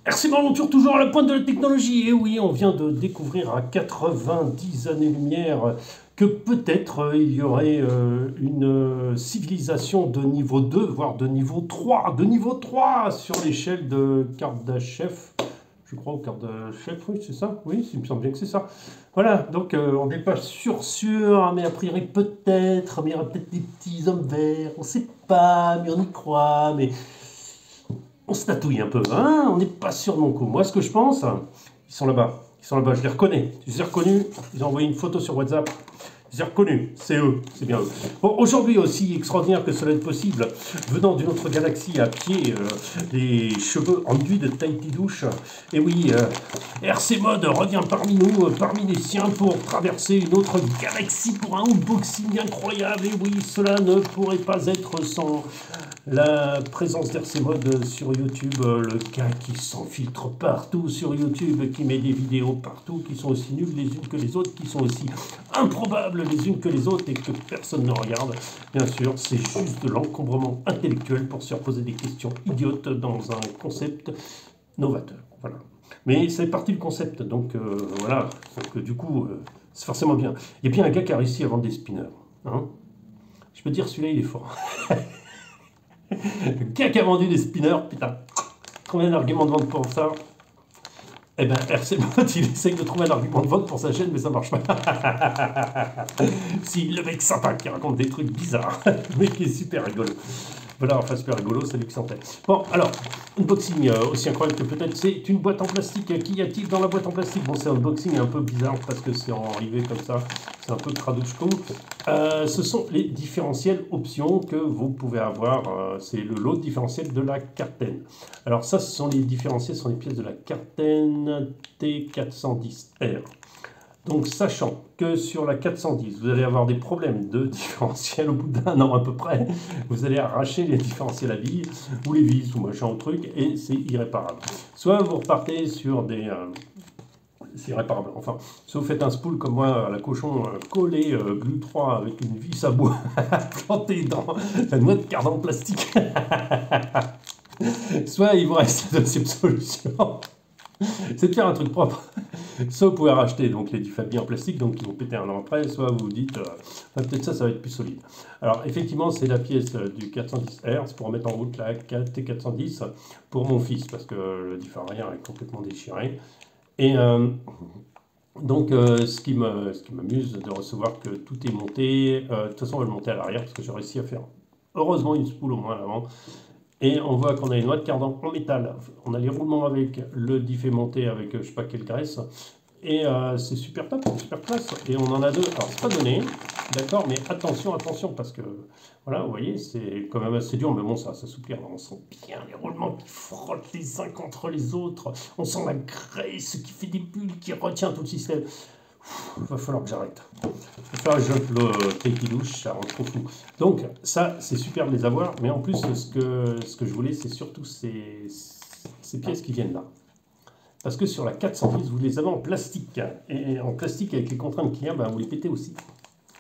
RC Aventure, toujours à la pointe de la technologie. Et oui, on vient de découvrir à 90 années-lumière que peut-être il y aurait une civilisation de niveau 2, voire de niveau 3, sur l'échelle de Kardashev. Je crois au Kardashev, oui, c'est ça. Oui, il me semble bien que c'est ça. Voilà, donc on n'est pas sûr, mais a priori peut-être, mais il y aura peut-être des petits hommes verts, on ne sait pas, mais on y croit, mais on se tatouille un peu, hein, on n'est pas sûr de mon coup. Moi, ce que je pense, ils sont là-bas, je les reconnais. Je les ai reconnus, ils ont envoyé une photo sur WhatsApp, je les ai reconnus, c'est eux, c'est bien eux. Bon, aujourd'hui aussi, extraordinaire que cela est possible, venant d'une autre galaxie à pied, les cheveux enduits de Tahiti douche. Et oui, RC Mode revient parmi nous, parmi les siens, pour traverser une autre galaxie pour un unboxing incroyable. Et oui, cela ne pourrait pas être sans la présence d'RC Mode sur YouTube, le gars qui s'enfiltre partout sur YouTube, qui met des vidéos partout, qui sont aussi nulles les unes que les autres, qui sont aussi improbables les unes que les autres et que personne ne regarde. Bien sûr, c'est juste de l'encombrement intellectuel pour se reposer des questions idiotes dans un concept novateur. Voilà. Mais c'est partie du concept, donc voilà. Donc, du coup, c'est forcément bien. Il y a bien un gars qui a réussi à vendre des spinners. Hein, je peux dire, celui-là, il est fort. Le gars qui a vendu des spinners, putain, combien d'arguments de vente pour ça? Eh ben, RC Bot, il essaye de trouver un argument de vente pour sa chaîne, mais ça marche pas. Si, le mec sympa qui raconte des trucs bizarres, le mec est super rigolo. Voilà, enfin super rigolo, c'est lui qui s'en fait. Bon, alors, unboxing aussi incroyable que peut-être, c'est une boîte en plastique. Qu'y a-t-il dans la boîte en plastique? Bon, c'est un unboxing un peu bizarre parce que c'est en rivet comme ça, c'est un peu cradouchko. Ce sont les différentiels options que vous pouvez avoir. C'est le lot différentiel de la Carten. Alors ça, ce sont les différentiels, ce sont les pièces de la Carten T410R. Donc, sachant que sur la 410, vous allez avoir des problèmes de différentiel au bout d'un an à peu près, vous allez arracher les différentiels à billes, ou les vis, ou machin, ou truc, et c'est irréparable. Soit vous repartez sur des... c'est irréparable, enfin, soit vous faites un spool comme moi à la cochon, collé, glue 3 avec une vis à bois plantée dans la noix de cardan plastique. Soit il vous reste la deuxième solution, c'est de faire un truc propre. Soit vous pouvez racheter donc les diffabis en plastique, donc ils vont péter un an après, soit vous vous dites, peut-être ça va être plus solide. Alors effectivement, c'est la pièce du 410R, c'est pour mettre en route la T410 pour mon fils, parce que le diff arrière est complètement déchiré. Et donc ce qui m'amuse de recevoir que tout est monté, de toute façon on va le monter à l'arrière, parce que j'ai réussi à faire heureusement une spool au moins à l'avant. Et on voit qu'on a une noix de cardan en métal. On a les roulements avec le diff est monté avec je sais pas quelle graisse. Et c'est super top, super classe. Et on en a deux. Alors c'est pas donné, d'accord, mais attention, attention, parce que voilà, vous voyez, c'est quand même assez dur, mais bon, ça va s'assouplir. On sent bien les roulements qui frottent les uns contre les autres. On sent la graisse qui fait des bulles, qui retient tout le système. Il va falloir que j'arrête. Il va falloir que je le Tahiti douche, ça rend trop fou. Donc, ça, c'est super de les avoir, mais en plus, ce que je voulais, c'est surtout ces pièces qui viennent là. Parce que sur la 410, vous les avez en plastique. Et en plastique, avec les contraintes qu'il y a, ben, vous les pétez aussi.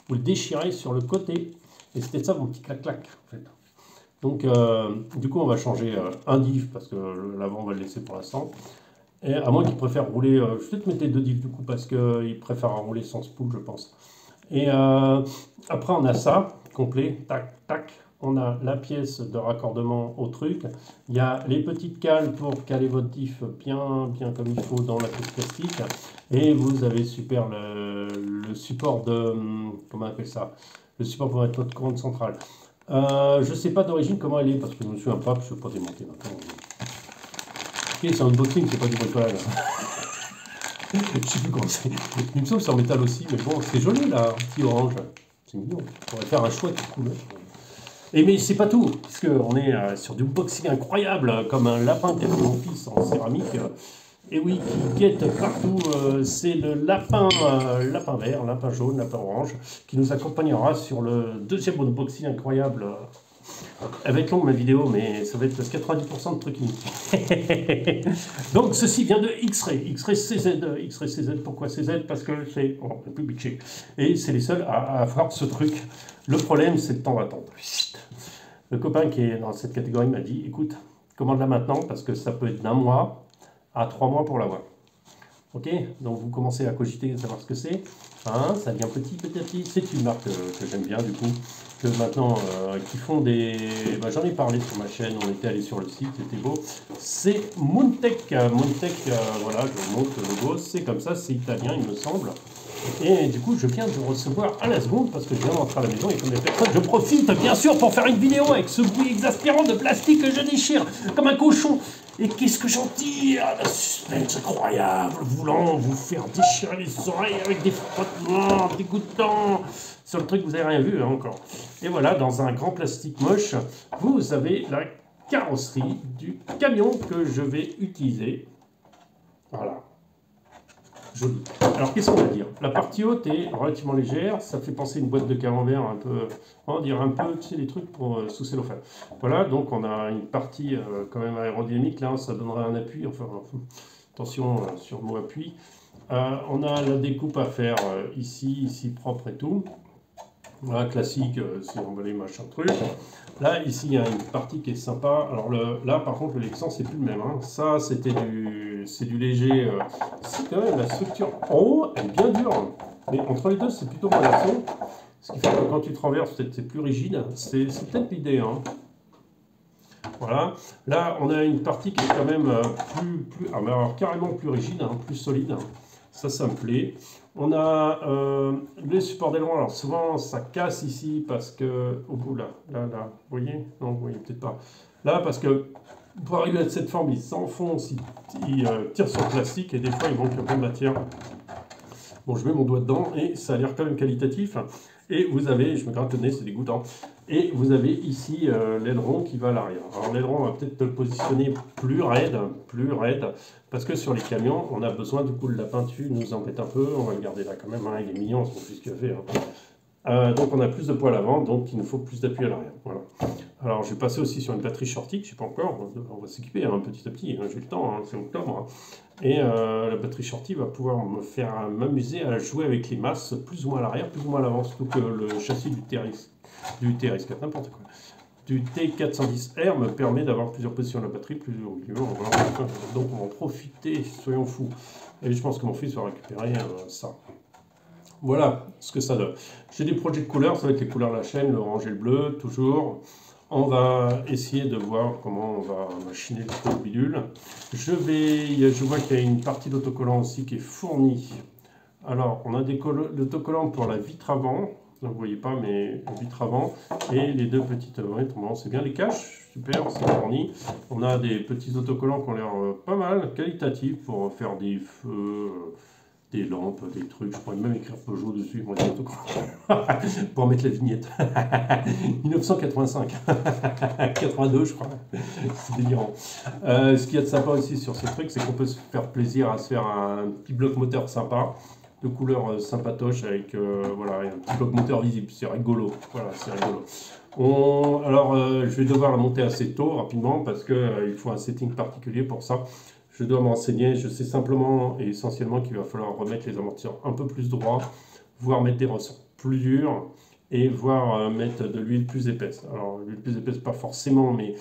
Vous le déchirez sur le côté. Et c'était ça, mon petit clac-clac, en fait. Donc, du coup, on va changer un diff, parce que l'avant, on va le laisser pour l'instant. Et à moins qu'ils préfèrent rouler, je vais peut-être mettre deux diffs du coup parce qu'ils préfèrent rouler sans spool, je pense. Et après, on a ça, complet, tac, tac. On a la pièce de raccordement au truc. Il y a les petites cales pour caler votre diff bien comme il faut dans la pièce plastique. Et vous avez super le support de, comment on appelle ça? Le support pour mettre votre courante centrale. Je ne sais pas d'origine comment elle est parce que je ne me souviens pas, je ne vais pas démonter maintenant. Ok, c'est un unboxing, c'est pas du bricolage. Je sais plus comment c'est. Il me semble que c'est en métal aussi, mais bon, c'est joli là, petit orange. C'est mignon. On pourrait faire un chouette couleur. Et mais c'est pas tout, puisqu'on est sur du unboxing incroyable, comme un lapin qu'a fait mon fils en céramique. Et oui, qui guette partout, c'est le lapin vert, lapin jaune, lapin orange, qui nous accompagnera sur le deuxième unboxing incroyable. Elle va être longue ma vidéo, mais ça va être parce 90% de trucs inutiles. Donc ceci vient de X-Ray, X-Ray CZ. X-Ray CZ, pourquoi CZ? Parce que c'est... Oh, on peut plus bitcher. Et c'est les seuls à avoir ce truc. Le problème, c'est le temps d'attente. Le copain qui est dans cette catégorie m'a dit, écoute, commande-la maintenant, parce que ça peut être d'un mois, à 3 mois pour l'avoir. Ok, donc vous commencez à cogiter, à savoir ce que c'est. Hein, ça vient petit à petit. C'est une marque que j'aime bien du coup. Que maintenant, qui font des... Bah, j'en ai parlé sur ma chaîne, on était allé sur le site, c'était beau. C'est Moontech. Moontech, voilà, je vous montre le logo. C'est comme ça, c'est italien il me semble. Et du coup, je viens de recevoir à la seconde parce que je viens d'entrer à la maison et comme les personnes, je profite bien sûr pour faire une vidéo avec ce bruit exaspérant de plastique que je déchire comme un cochon. Et qu'est-ce que j'en tire? Le suspense incroyable, voulant vous faire déchirer les oreilles avec des frottements dégoûtants sur le truc, vous n'avez rien vu hein, encore. Et voilà, dans un grand plastique moche, vous avez la carrosserie du camion que je vais utiliser. Voilà. Joli. Alors, qu'est-ce qu'on va dire? La partie haute est relativement légère, ça fait penser à une boîte de camembert un peu, on dirait un peu, tu sais, les trucs pour sous cellophane. Voilà, donc on a une partie quand même aérodynamique, là, ça donnerait un appui, enfin, attention sur le mot appui. On a la découpe à faire ici propre et tout. Voilà, classique, c'est emballé, machin, truc. Là, ici, il y a une partie qui est sympa. Alors là, par contre, le Lexan, c'est plus le même. Hein. Ça, c'était c'est du léger. C'est quand même la structure en haut, elle est bien dure. Mais entre les deux, c'est plutôt relaxant. Ce qui fait que quand tu te renverses, peut-être c'est plus rigide. C'est peut-être l'idée. Hein. Voilà. Là, on a une partie qui est quand même ah, mais alors, carrément plus rigide, hein, plus solide. Ça me plaît. On a les supports d'aileron. Alors souvent, ça casse ici parce que... Au bout, là. Vous voyez? Non, vous voyez peut-être pas. Là, parce que pour arriver à cette forme, il s'enfonce, il tire sur le plastique et des fois, il manque un peu de matière. Bon, je mets mon doigt dedans et ça a l'air quand même qualitatif. Et vous avez, je me gratte le nez, c'est dégoûtant. Et vous avez ici l'aileron qui va à l'arrière. Alors l'aileron, on va peut-être le positionner plus raide, parce que sur les camions, on a besoin du coup de la peinture, nous embête un peu, on va le garder là quand même, hein, il est mignon, c'est plus ce qu'il a fait. Hein. Donc on a plus de poids à l'avant, donc il nous faut plus d'appui à l'arrière. Voilà. Alors je vais passer aussi sur une batterie Shorty, je ne sais pas encore, on va s'équiper hein, petit à petit, hein, j'ai le temps, hein, c'est octobre. Hein. Et la batterie Shorty va pouvoir me faire m'amuser à jouer avec les masses, plus ou moins à l'arrière, plus ou moins à l'avant, surtout que le châssis du TRX4, n'importe quoi. Du T410R me permet d'avoir plusieurs positions de la batterie, plusieurs voilà. Donc on va en profiter, soyons fous. Et je pense que mon fils va récupérer ça. Voilà ce que ça donne. J'ai des projets de couleurs, ça va être les couleurs de la chaîne, l'orange et le bleu, toujours. On va essayer de voir comment on va machiner le bidule. Je vois qu'il y a une partie d'autocollant aussi qui est fournie. Alors, on a des autocollants pour la vitre avant. Vous ne voyez pas, mais la vitre avant. Et les deux petites bon, c'est bien les caches, super, c'est fourni. On a des petits autocollants qui ont l'air pas mal, qualitatifs pour faire des feux, des lampes, des trucs. Je pourrais même écrire Peugeot dessus, moi, des autocollants. Pour mettre la vignette. 1985. 82, je crois. C'est délirant. Ce qu'il y a de sympa aussi sur ce truc, c'est qu'on peut se faire plaisir à se faire un petit bloc moteur sympa. De couleur sympatoche avec voilà, un petit bloc moteur visible, c'est rigolo. Voilà, c'est rigolo. Alors, je vais devoir la monter assez tôt, rapidement, parce qu'il faut un setting particulier pour ça. Je dois me renseigner. Je sais simplement et essentiellement qu'il va falloir remettre les amortisseurs un peu plus droits, voire mettre des ressorts plus durs et voire mettre de l'huile plus épaisse. Alors, l'huile plus épaisse, pas forcément, mais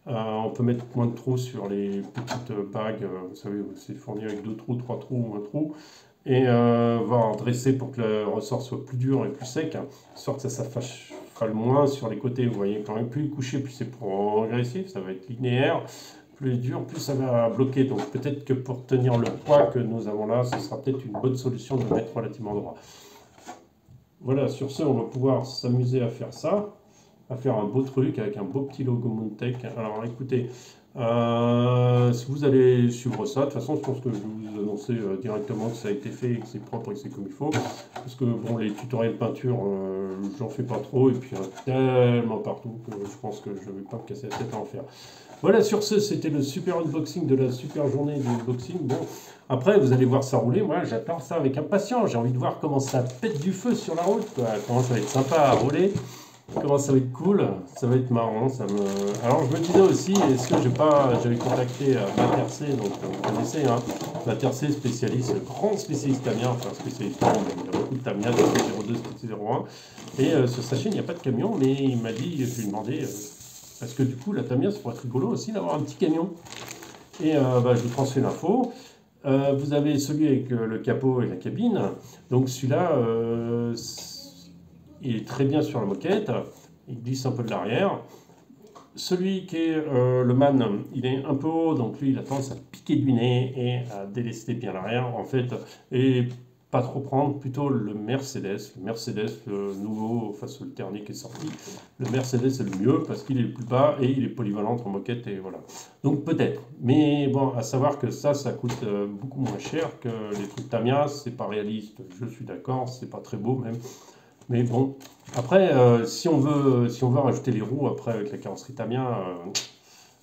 on peut mettre moins de trous sur les petites bagues. Vous savez, c'est fourni avec 2 trous, 3 trous ou 1 trou. Et voir dresser pour que le ressort soit plus dur et plus sec, hein, sorte que ça s'affache le moins sur les côtés. Vous voyez, quand même, plus il est couché, plus c'est progressif, ça va être linéaire. Plus il est dur, plus ça va bloquer. Donc peut-être que pour tenir le poids que nous avons là, ce sera peut-être une bonne solution de le mettre relativement droit. Voilà, sur ce, on va pouvoir s'amuser à faire ça, à faire un beau truc avec un beau petit logo Moontech. Alors écoutez, si vous allez suivre ça, de toute façon, je pense que je vais vous annoncer directement que ça a été fait et que c'est propre et que c'est comme il faut. Parce que bon, les tutoriels de peinture, j'en fais pas trop et puis il y en a tellement partout que je pense que je ne vais pas me casser la tête à en faire. Voilà, sur ce, c'était le super unboxing de la super journée du unboxing. Bon, après, vous allez voir ça rouler. Moi, j'attends ça avec impatience. J'ai envie de voir comment ça pète du feu sur la route, quoi. Comment ça va être sympa à rouler. Comment ça va être cool, ça va être marrant. Alors je me disais aussi, est-ce que j'avais contacté Matercé, donc vous connaissez, hein, Matercé, spécialiste, grand spécialiste Tamiya, enfin spécialiste, il y a beaucoup de Tamiya, TT02, TT01, et sur sa chaîne il n'y a pas de camion, mais il m'a dit, je lui ai demandé, parce que du coup la Tamiya, ça pourrait être rigolo aussi d'avoir un petit camion. Et je vous transfère l'info. Vous avez celui avec le capot et la cabine. Donc celui-là, il est très bien sur la moquette. Il glisse un peu de l'arrière. Celui qui est le Man, il est un peu haut, donc lui, il a tendance à piquer du nez et à délester bien l'arrière, en fait, et pas trop prendre, plutôt le Mercedes. Le Mercedes, le nouveau, enfin le dernier qui est sorti, le Mercedes c'est le mieux parce qu'il est le plus bas et il est polyvalent entre moquette et voilà. Donc peut-être, mais bon, à savoir que ça coûte beaucoup moins cher que les trucs Tamiya, c'est pas réaliste, je suis d'accord, c'est pas très beau même. Mais bon, après, si on veut rajouter les roues après avec la carrosserie Tamiya,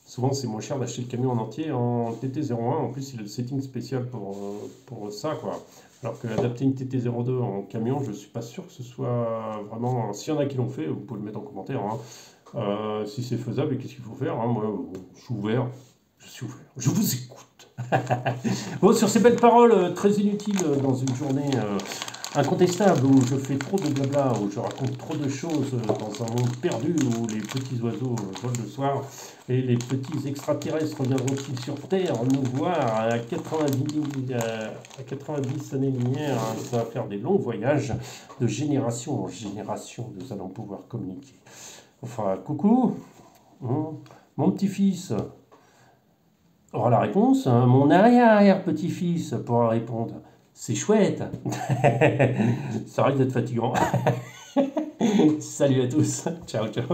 souvent c'est moins cher d'acheter le camion en entier en TT01. En plus, il a le setting spécial pour ça, quoi. Alors que adapter une TT02 en camion, je suis pas sûr que ce soit vraiment. S'il y en a qui l'ont fait, vous pouvez le mettre en commentaire, hein. Si c'est faisable et qu'est-ce qu'il faut faire, hein. Moi, je suis ouvert. Je suis ouvert. Je vous écoute. Bon, sur ces belles paroles très inutiles dans une journée incontestable où je fais trop de blabla, où je raconte trop de choses dans un monde perdu où les petits oiseaux volent le soir et les petits extraterrestres reviendront-ils sur Terre nous voir à 90 années-lumière. Ça va faire des longs voyages de génération en génération. Nous allons pouvoir communiquer. Enfin, coucou, mon petit-fils aura la réponse, hein. Mon arrière-petit-fils pourra répondre. C'est chouette. Ça risque d'être fatigant. Salut à tous. Ciao, ciao.